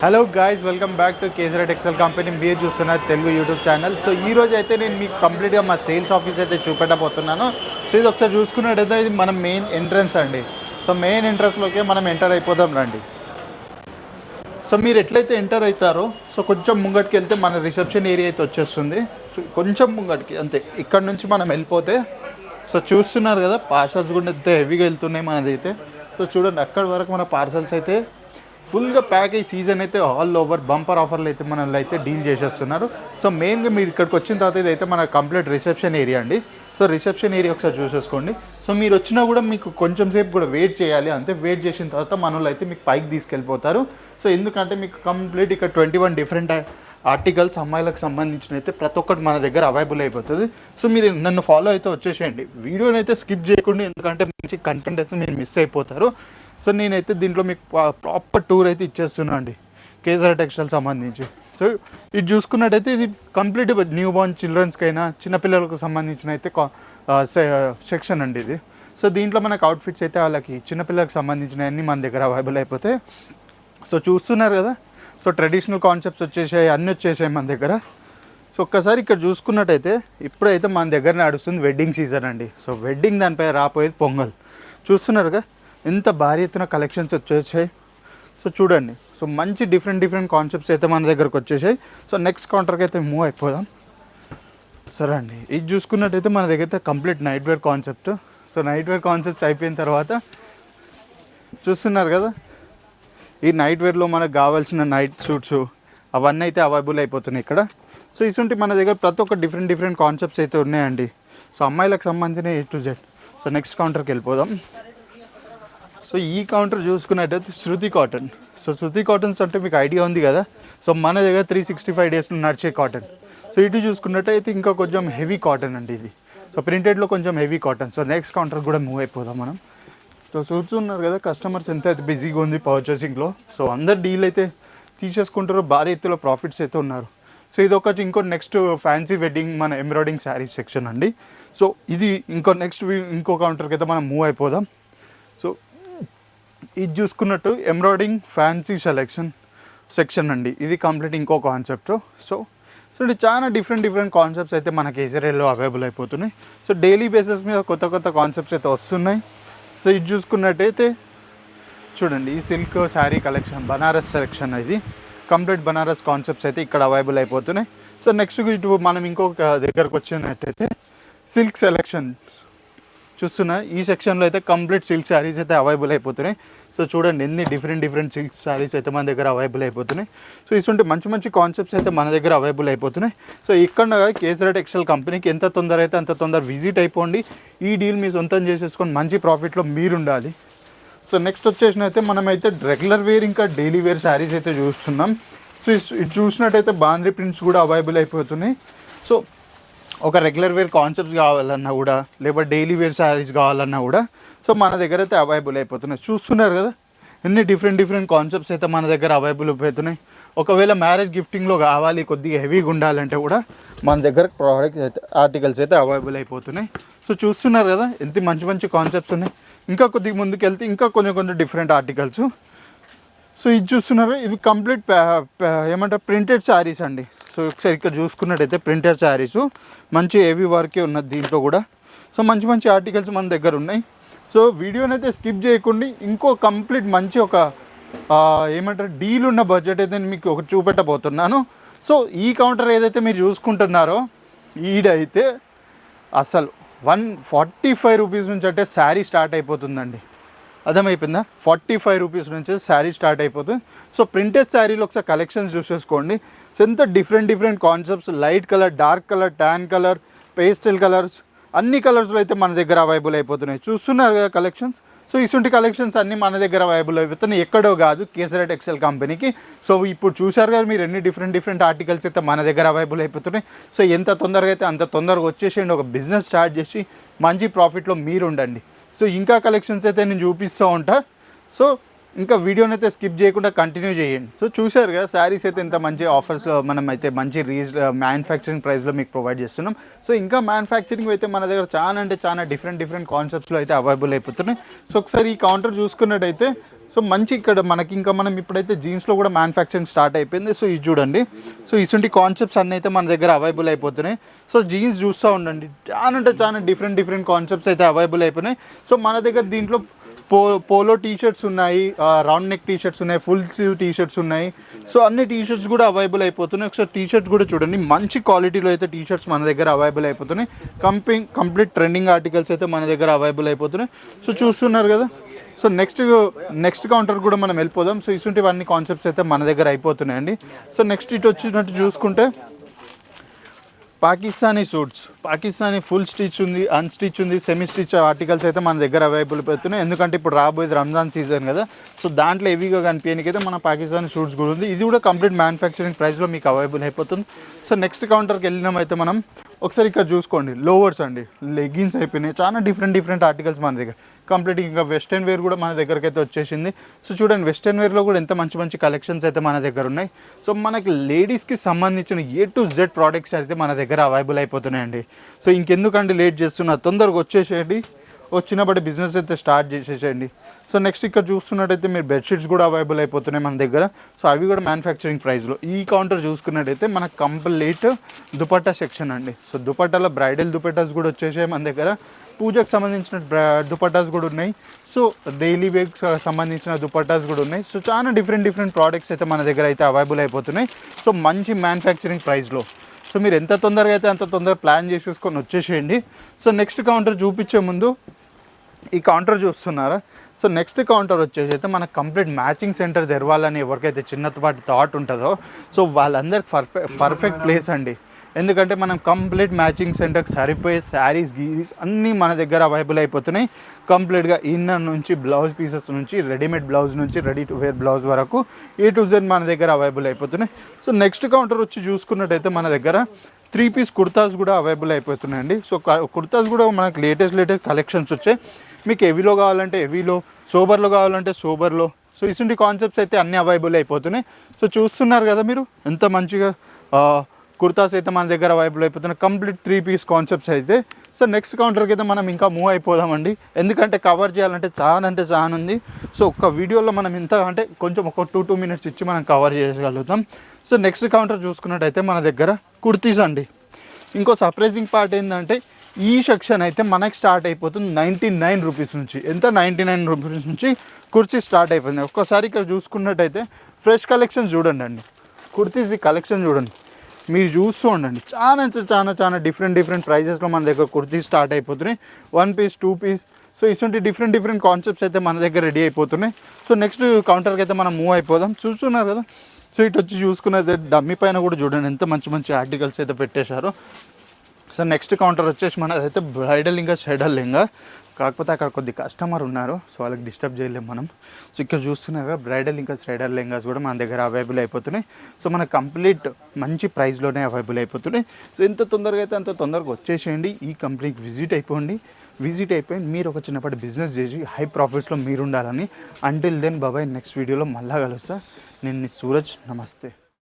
Hello guys, welcome back to Keesara textile company. మీరు చూస్తున్న Telugu YouTube channel. So ఈ రోజు అయితే నేను మీకు కంప్లీట్గా మా సేల్స్ ఆఫీస్ అయితే చూపెట్టబోతున్నాను. సో ఇది ఒకసారి చూసుకున్నట్టయితే ఇది మన మెయిన్ ఎంట్రన్స్ అండి. సో మెయిన్ ఎంట్రన్స్లోకి మనం ఎంటర్ అయిపోదాం రండి. సో మీరు ఎట్లయితే ఎంటర్ అవుతారో సో కొంచెం ముంగటికి వెళ్తే మన రిసెప్షన్ ఏరియా అయితే వచ్చేస్తుంది. సో కొంచెం ముంగటికి అంతే, ఇక్కడ నుంచి మనం వెళ్ళిపోతే సో చూస్తున్నారు కదా పార్సల్స్ కూడా ఎంత హెవీగా వెళ్తున్నాయి మనదైతే. సో చూడండి అక్కడి వరకు మన పార్సల్స్ అయితే ఫుల్గా ప్యాక్ అయ్యి సీజన్ అయితే ఆల్ ఓవర్ బంపర్ ఆఫర్లు అయితే మనల్ని అయితే డీల్ చేసేస్తున్నారు. సో మెయిన్గా మీరు ఇక్కడికి వచ్చిన తర్వాత ఇదైతే మన కంప్లీట్ రిసెప్షన్ ఏరియా అండి. సో రిసెప్షన్ ఏరియా ఒకసారి చూసేసుకోండి. సో మీరు వచ్చినా కూడా మీకు కొంచెం సేపు కూడా వెయిట్ చేయాలి, అంతే. వెయిట్ చేసిన తర్వాత మనలో అయితే మీకు పైకి తీసుకెళ్ళిపోతారు. సో ఎందుకంటే మీకు కంప్లీట్ ఇక్కడ 21 డిఫరెంట్ ఆర్టికల్స్ అమ్మాయిలకు సంబంధించిన అయితే ప్రతి ఒక్కటి మన దగ్గర అవైలబుల్ అయిపోతుంది. సో మీరు నన్ను ఫాలో అయితే వచ్చేసేయండి, వీడియోని అయితే స్కిప్ చేయకుండా, ఎందుకంటే మంచి కంటెంట్ అయితే మీరు మిస్ అయిపోతారు. సో నేనైతే దీంట్లో మీకు ప్రాపర్ టూర్ అయితే ఇచ్చేస్తున్నాను అండి కేసరా టెక్స్టైల్ సంబంధించి. సో ఇది చూసుకున్నట్టయితే ఇది కంప్లీట్ న్యూ బోర్న్ చిల్డ్రన్స్కైనా చిన్నపిల్లలకు సంబంధించిన అయితే సెక్షన్ అండి ఇది. సో దీంట్లో మనకు అవుట్ఫిట్స్ అయితే వాళ్ళకి చిన్నపిల్లలకు సంబంధించిన అన్నీ మన దగ్గర అవైలబుల్ అయిపోతాయి. సో చూస్తున్నారు కదా, సో ట్రెడిషనల్ కాన్సెప్ట్స్ వచ్చేసాయి, అన్నీ వచ్చేసాయి మన దగ్గర. సో ఒక్కసారి ఇక్కడ చూసుకున్నట్టయితే ఇప్పుడైతే మన దగ్గర నడుస్తుంది వెడ్డింగ్ సీజన్ అండి. సో వెడ్డింగ్ దానిపై రాపోయేది పొంగల్. చూస్తున్నారుగా ఎంత భారీ ఎత్తున కలెక్షన్స్ వచ్చేసాయి. సో చూడండి, సో మంచి డిఫరెంట్ కాన్సెప్ట్స్ అయితే మన దగ్గరకు వచ్చేసాయి. సో నెక్స్ట్ కౌంటర్కి అయితే మూవ్ అయిపోదాం. సరే అండి, ఇది చూసుకున్నట్టయితే మన దగ్గర అయితే complete night wear concept. So night wear concept అయిపోయిన తర్వాత చూస్తున్నారు కదా, ఈ నైట్ వేర్లో మనకు కావాల్సిన నైట్ సూట్స్ అవన్నీ అయితే అవైలబుల్ అయిపోతున్నాయి ఇక్కడ. సో ఇటువంటి మన దగ్గర ప్రతి ఒక్క డిఫరెంట్ కాన్సెప్ట్స్ అయితే ఉన్నాయండి. సో అమ్మాయిలకు సంబంధించిన A to Z. So next కౌంటర్కి వెళ్ళిపోదాం. సో ఈ కౌంటర్ చూసుకున్నట్టయితే Shruti cotton. So Shruti cottons అంటే మీకు ఐడియా ఉంది కదా. సో మన దగ్గర 365 డేస్ నడిచే కాటన్. సో ఇటు చూసుకున్నట్టయితే ఇంకా కొంచెం హెవీ కాటన్ అండి ఇది. సో ప్రింటెడ్లో కొంచెం heavy cotton. So next counter కూడా మూవ్ అయిపోదాం మనం. సో చూస్తున్నారు కదా కస్టమర్స్ ఎంత అయితే బిజీగా ఉంది పర్చేసింగ్లో. సో అందరు డీల్ అయితే తీసేసుకుంటారు, భారీ ఎత్తులో ప్రాఫిట్స్ అయితే ఉన్నారు. సో ఇది ఒకటి. ఇంకో నెక్స్ట్ ఫ్యాన్సీ వెడ్డింగ్ మన ఎంబ్రాయిడింగ్ శారీస్ సెక్షన్ అండి. సో ఇది ఇంకో కౌంటర్కి అయితే మనం మూవ్ అయిపోదాం. సో ఇది చూసుకున్నట్టు ఎంబ్రాయిడింగ్ ఫ్యాన్సీ సెక్షన్ అండి. ఇది కంప్లీట్ ఇంకో కాన్సెప్ట్. సో ఇది చాలా డిఫరెంట్ కాన్సెప్ట్స్ అయితే మన కేసరియాలో అవైలబుల్ అయిపోతున్నాయి. సో డైలీ బేసిస్ మీద కొత్త కాన్సెప్ట్స్ అయితే వస్తున్నాయి. సో ఇది చూసుకున్నట్టయితే చూడండి, ఈ silk sari collection Banaras selection, ఇది కంప్లీట్ బనారస్ కాన్సెప్ట్స్ అయితే ఇక్కడ అవైలబుల్ అయిపోతున్నాయి. సో నెక్స్ట్ ఇటు మనం ఇంకొక దగ్గరకు వచ్చినట్టయితే సిల్క్ సెలెక్షన్ చూస్తున్నా. ఈ సెక్షన్లో అయితే కంప్లీట్ సిల్క్ శారీస్ అయితే అవైలబుల్ అయిపోతున్నాయి. సో చూడండి ఎన్ని డిఫరెంట్ సిల్క్ శారీస్ అయితే మన దగ్గర అవైలబుల్ అయిపోతున్నాయి. సో ఇటువంటి మంచి కాన్సెప్ట్స్ అయితే మన దగ్గర అవైలబుల్ అయిపోతున్నాయి. సో ఇక్కడ కేసరా టెక్స్టైల్ కంపెనీకి ఎంత తొందర అయితే అంత తొందర విజిట్ అయిపోండి. ఈ డీల్ మీ సొంతం చేసేసుకొని మంచి ప్రాఫిట్లో మీరు ఉండాలి. సో నెక్స్ట్ వచ్చేసినైతే మనమైతే రెగ్యులర్ వేర్ ఇంకా డైలీ వేర్ శారీస్ అయితే చూస్తున్నాం. సో ఇది చూసినట్టయితే బాంద్రీ ప్రింట్స్ కూడా అవైలబుల్ అయిపోతున్నాయి. సో ఒక రెగ్యులర్ వేర్ కాన్సెప్ట్స్ కావాలన్నా కూడా, లేకపోతే డైలీ వేర్ శారీస్ కావాలన్నా కూడా సో మన దగ్గర అయితే అవైలబుల్ అయిపోతున్నాయి. చూస్తున్నారు కదా ఎన్ని డిఫరెంట్ కాన్సెప్ట్స్ అయితే మన దగ్గర అవైలబుల్ అయిపోతున్నాయి. ఒకవేళ మ్యారేజ్ గిఫ్టింగ్లో కావాలి, కొద్దిగా హెవీగా ఉండాలంటే కూడా మన దగ్గర ప్రోడక్ట్స్ అయితే ఆర్టికల్స్ అయితే అవైలబుల్ అయిపోతున్నాయి. సో చూస్తున్నారు కదా ఎంత మంచి కాన్సెప్ట్స్ ఉన్నాయి. ఇంకా కొద్దిగా ముందుకు వెళ్తే ఇంకా కొంచెం డిఫరెంట్ ఆర్టికల్స్. సో ఇది చూస్తున్నారు, ఇది కంప్లీట్ ఏమంటారు ప్రింటెడ్ శారీస్ అండి. సో ఒకసారి ఇక్కడ చూసుకున్నట్టయితే ప్రింటెడ్ శారీస్ మంచి హెవీ వర్కే ఉన్నది దీంట్లో కూడా. సో మంచి ఆర్టికల్స్ మన దగ్గర ఉన్నాయి. సో వీడియోని అయితే స్కిప్ చేయకుండా ఇంకో కంప్లీట్ మంచి ఒక ఏమంటారు డీల్ ఉన్న బడ్జెట్ అయితే మీకు ఒకటి చూపెట్టబోతున్నాను. సో ఈ కౌంటర్ ఏదైతే మీరు చూసుకుంటున్నారో ఈడైతే అసలు 145 రూపీస్ నుంచి అంటే శారీ స్టార్ట్ అయిపోతుందండి. అర్థమైపోయిందా? 45 రూపీస్ నుంచి శారీ స్టార్ట్ అయిపోతుంది. సో ప్రింటెడ్ శారీలో ఒకసారి కలెక్షన్స్ చూసేసుకోండి. సో ఎంత different concepts, light colour, dark colour, tan colour, pastel colours, అన్ని కలర్స్లో అయితే మన దగ్గర అవైలబుల్ అయిపోతున్నాయి. చూస్తున్నారు కదా కలెక్షన్స్. సో ఇటువంటి కలెక్షన్స్ అన్నీ మన దగ్గర అవైలబుల్ అయిపోతున్నాయి, ఎక్కడో కాదు కేసరా టెక్స్టైల్ కంపెనీకి. సో ఇప్పుడు చూసారు కదా మీరు ఎన్ని డిఫరెంట్ ఆర్టికల్స్ అయితే మన దగ్గర అవైలబుల్ అయిపోతున్నాయి. సో ఎంత తొందరగా అయితే అంత తొందరగా వచ్చేసేయండి, ఒక బిజినెస్ స్టార్ట్ చేసి మంచి ప్రాఫిట్లో మీరు ఉండండి. సో ఇంకా కలెక్షన్స్ అయితే నేను చూపిస్తూ ఉంటా. సో ఇంకా వీడియోని అయితే స్కిప్ చేయకుండా కంటిన్యూ చేయండి. సో చూశారు కదా శారీస్ అయితే ఎంత మంచి ఆఫర్స్లో మనం అయితే మంచి మ్యానుఫ్యాక్చరింగ్ ప్రైస్లో మీకు ప్రొవైడ్ చేస్తున్నాం. సో ఇంకా మ్యానుఫ్యాక్చరింగ్ అయితే మన దగ్గర చాలా డిఫరెంట్ కాన్సెప్ట్స్లో అయితే అవైలబుల్ అయిపోతున్నాయి. సో ఒకసారి ఈ కౌంటర్ చూసుకున్నట్టయితే సో మంచి ఇక్కడ మనకి ఇంకా మనం ఇప్పుడైతే జీన్స్లో కూడా మ్యానుఫ్యాక్చరింగ్ స్టార్ట్ అయిపోయింది. సో ఇది చూడండి, సో ఇటువంటి కాన్సెప్ట్స్ అన్నీ అయితే మన దగ్గర అవైలబుల్ అయిపోతున్నాయి. సో జీన్స్ చూస్తూ ఉండండి, చాలా అంటే చాలా డిఫరెంట్ కాన్సెప్ట్స్ అయితే అవైలబుల్ అయిపోయినాయి. సో మన దగ్గర దీంట్లో పోలో టీ షర్ట్స్ ఉన్నాయి, రౌండ్ నెక్ టీ షర్ట్స్ ఉన్నాయి, ఫుల్ స్లీవ్ టీ షర్ట్స్ ఉన్నాయి. సో అన్ని టీ షర్ట్స్ కూడా అవైలబుల్ అయిపోతున్నాయి. ఒకసారి టీ షర్ట్స్ కూడా చూడండి, మంచి క్వాలిటీలో అయితే టీ షర్ట్స్ మన దగ్గర అవైలబుల్ అయిపోతున్నాయి. కంప్లీట్ ట్రెండింగ్ ఆర్టికల్స్ అయితే మన దగ్గర అవైలబుల్ అయిపోతున్నాయి. సో చూస్తున్నారు కదా. సో నెక్స్ట్ కౌంటర్ కూడా మనం వెళ్ళిపోదాం. సో ఇటువంటివన్నీ కాన్సెప్ట్స్ అయితే మన దగ్గర అయిపోతున్నాయండి. సో నెక్స్ట్ ఇటు వచ్చినట్టు చూసుకుంటే Pakistani suits, Pakistani full stitch ఉంది, అన్స్టిచ్ ఉంది, సెమీ స్టిచ్ ఆర్టికల్స్ అయితే మన దగ్గర అవైలబుల్ అవుతున్నాయి. ఎందుకంటే ఇప్పుడు రాబోయేది రంజాన్ సీజన్ కదా. సో దాంట్లో హెవీగా కనిపించడానికి అయితే మన పాకిస్తానీ సూట్స్ కూడా ఉంది. ఇది కూడా కంప్లీట్ మ్యానుఫ్యాక్చరింగ్ ప్రైస్లో మీకు అవైలబుల్ అయిపోతుంది. సో నెక్స్ట్ కౌంటర్కి వెళ్ళినామైతే మనం ఒకసారి ఇక్కడ చూసుకోండి, లోవర్స్ అండి, లెగ్గిన్స్ అయిపోయినాయి, చాలా డిఫరెంట్ ఆర్టికల్స్ మన దగ్గర. కంప్లీట్ ఇంకా వెస్టర్న్ వేర్ కూడా మన దగ్గరికి అయితే వచ్చేసింది. సో చూడండి, వెస్టర్న్ వేర్లో కూడా ఎంత మంచి కలెక్షన్స్ అయితే మన దగ్గర ఉన్నాయి. సో మనకి లేడీస్కి సంబంధించిన A to Z ప్రోడక్ట్స్ అయితే మన దగ్గర అవైలబుల్ అయిపోతున్నాయండి. సో ఇంకెందుకండి లేట్ చేస్తున్నారు, తొందరగా వచ్చేసేయండి, వచ్చినప్పటి బిజినెస్ అయితే స్టార్ట్ చేసేసేయండి. సో నెక్స్ట్ ఇక్కడ చూస్తున్నట్టయితే మీరు బెడ్షీట్స్ కూడా అవైలబుల్ అయిపోతున్నాయి మన దగ్గర. సో అవి కూడా మ్యానుఫ్యాక్చరింగ్ ప్రైస్లో. ఈ కౌంటర్ చూసుకున్నట్టయితే మనకు కంప్లీట్ దుపట్టా సెక్షన్ అండి. సో దుపట్టాలో బ్రైడల్ దుపట్టాస్ కూడా వచ్చేసాయి మన దగ్గర. పూజకు సంబంధించిన దుపట్టాస్ కూడా ఉన్నాయి. సో డైలీ వేర్కి సంబంధించిన దుపట్టాస్ కూడా ఉన్నాయి. సో చాలా డిఫరెంట్ ప్రోడక్ట్స్ అయితే మన దగ్గర అయితే అవైలబుల్ అయిపోతున్నాయి. సో మంచి మ్యానుఫ్యాక్చరింగ్ ప్రైస్లో. సో మీరు ఎంత తొందరగా అయితే అంత తొందరగా ప్లాన్ చేసేసుకొని వచ్చేసేయండి. సో నెక్స్ట్ కౌంటర్ చూపించే ముందు ఈ కౌంటర్ చూస్తున్నారా. సో నెక్స్ట్ కౌంటర్ వచ్చేసి అయితే మనకు కంప్లీట్ మ్యాచింగ్ సెంటర్ తెరవాలని ఎవరికైతే చిన్నపాటి థాట్ ఉంటుందో సో వాళ్ళందరికి పర్ఫెక్ట్ ప్లేస్ అండి. ఎందుకంటే మనం కంప్లీట్ మ్యాచింగ్ సెంటర్కి సరిపోయే శారీస్ గీరీస్ అన్నీ మన దగ్గర అవైలబుల్ అయిపోతున్నాయి. కంప్లీట్గా ఇన్నర్ నుంచి బ్లౌజ్ పీసెస్ నుంచి రెడీమేడ్ బ్లౌజ్ నుంచి రెడీ టు వేర్ బ్లౌజ్ వరకు A to Z మన దగ్గర అవైలబుల్ అయిపోతున్నాయి. సో నెక్స్ట్ కౌంటర్ వచ్చి చూసుకున్నట్టయితే మన దగ్గర 3 పీస్ కుర్తాస్ కూడా అవైలబుల్ అయిపోతున్నాయండి. సో కుర్తాస్ కూడా మనకు లేటెస్ట్ కలెక్షన్స్ వచ్చాయి. మీకు హెవీలో కావాలంటే హెవీలో, సోబర్లో కావాలంటే సోబర్లో. సో ఇటువంటి కాన్సెప్ట్స్ అయితే అన్నీ అవైలబుల్ అయిపోతున్నాయి. సో చూస్తున్నారు కదా మీరు ఎంత మంచిగా కుర్తాస్ అయితే మన దగ్గర అవైలబుల్ అయిపోతున్నాయి. కంప్లీట్ 3 పీస్ కాన్సెప్ట్స్ అయితే. సో నెక్స్ట్ కౌంటర్కి అయితే మనం ఇంకా మూవ్ అయిపోదామండి. ఎందుకంటే కవర్ చేయాలంటే చాలా ఉంది. సో ఒక్క వీడియోలో మనం ఇంత అంటే కొంచెం ఒక 2 minutes ఇచ్చి మనం కవర్ చేయగలుగుతాం. సో నెక్స్ట్ కౌంటర్ చూసుకున్నట్టయితే మన దగ్గర కుర్తీస్ అండి. ఇంకో సర్ప్రైజింగ్ పార్ట్ ఏంటంటే ఈ సెక్షన్ అయితే మనకి స్టార్ట్ అయిపోతుంది 99 రూపీస్ నుంచి. ఎంత 99 రూపీస్ నుంచి కుర్తీ స్టార్ట్ అయిపోయింది. ఒక్కసారి ఇక్కడ చూసుకున్నట్టయితే ఫ్రెష్ కలెక్షన్ చూడండి అండి, కుర్తీస్ కలెక్షన్ చూడండి, మీరు చూస్తూ ఉండండి. చాలా డిఫరెంట్ ప్రైజెస్లో మన దగ్గర కుర్తీస్ స్టార్ట్ అయిపోతున్నాయి. 1 పీస్ 2 పీస్. సో ఇటువంటి డిఫరెంట్ కాన్సెప్ట్స్ అయితే మన దగ్గర రెడీ అయిపోతున్నాయి. సో నెక్స్ట్ కౌంటర్కి అయితే మనం మూవ్ అయిపోదాం. చూస్తున్నారు కదా. సో ఇటు వచ్చి చూసుకున్నది డమ్మీ పైన కూడా చూడండి ఎంత మంచి ఆర్టికల్స్ అయితే పెట్టేశారు. సో నెక్స్ట్ కౌంటర్ వచ్చేసి మనదైతే బ్రైడల్ ఇంకా షైడల్ లెహంగా. కాకపోతే అక్కడ కొద్ది కస్టమర్ ఉన్నారు, సో వాళ్ళకి డిస్టర్బ్ చేయలేము మనం. సో ఇక్కడ చూస్తున్నారుగా బ్రైడల్ ఇంకా స్ట్రైడర్ లెహంగాస్ కూడా మన దగ్గర అవైలబుల్ అయిపోతున్నాయి. సో మనకు కంప్లీట్ మంచి ప్రైస్లోనే అవైలబుల్ అయిపోతున్నాయి. సో ఎంత తొందరగా అయితే అంత తొందరగా వచ్చేసేయండి, ఈ కంపెనీకి విజిట్ అయిపోయి మీరు ఒక చిన్నపాటి బిజినెస్ చేసి హై ప్రాఫిట్స్లో మీరు ఉండాలని. అంటిల్ దెన్ బాబాయ్, నెక్స్ట్ వీడియోలో మళ్ళా కలుస్తా. నేను సూరజ్, నమస్తే.